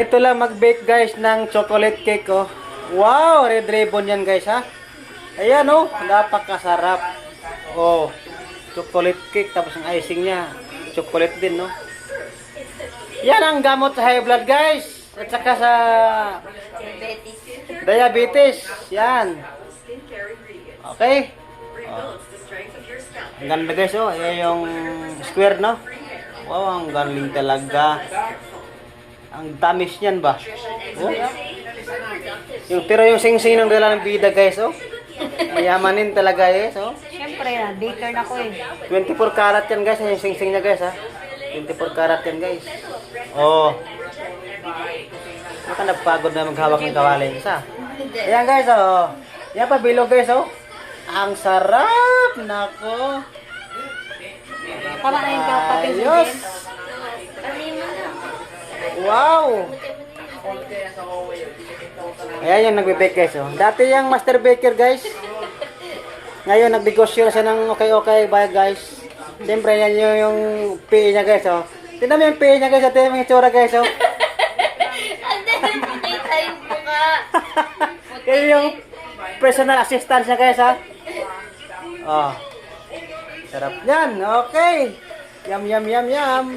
Ito lang mag-bake guys ng chocolate cake oh. Wow, red ribbon yan guys ha. Ayan oh, napakasarap. Oh, chocolate cake tapos ang icing niya, chocolate din no. Yan ang gamot sa high blood guys. At saka sa diabetes. Yan. Okay. Oh. Ang ganda guys oh, ayan yung square no. Wow, ang galing talaga. Ang tamis niyan ba? Oh. Pero yung sing-sing ng dala ng bida guys, oh. Mayamanin talaga guys, oh. Siyempre na, baker na ko eh. 24 karat yan guys, yung sing-sing niya guys, ha. 24 karat yan guys. Oh. Baka nagpagod na maghawak ng kawali. Isa. Ayan guys, oh. Yan pa bilog guys, oh. Ang sarap! Nako. Tama na yung kapatid mo, Ayos. Jen. Wow! Ayan yung nagbe-bake guys, oh. Dati yung master baker guys. Ngayon nagnegosyo siya ng okay guys. Siyempre yan yung PE niya guys, oh. Tingnan mo yung PE niya guys, tingnan mo yung itsura guys, oh. Ande, nakita yung mukha. Yan yung personal assistant niya guys, ha. Oh. Sarap yan, okay. Yum.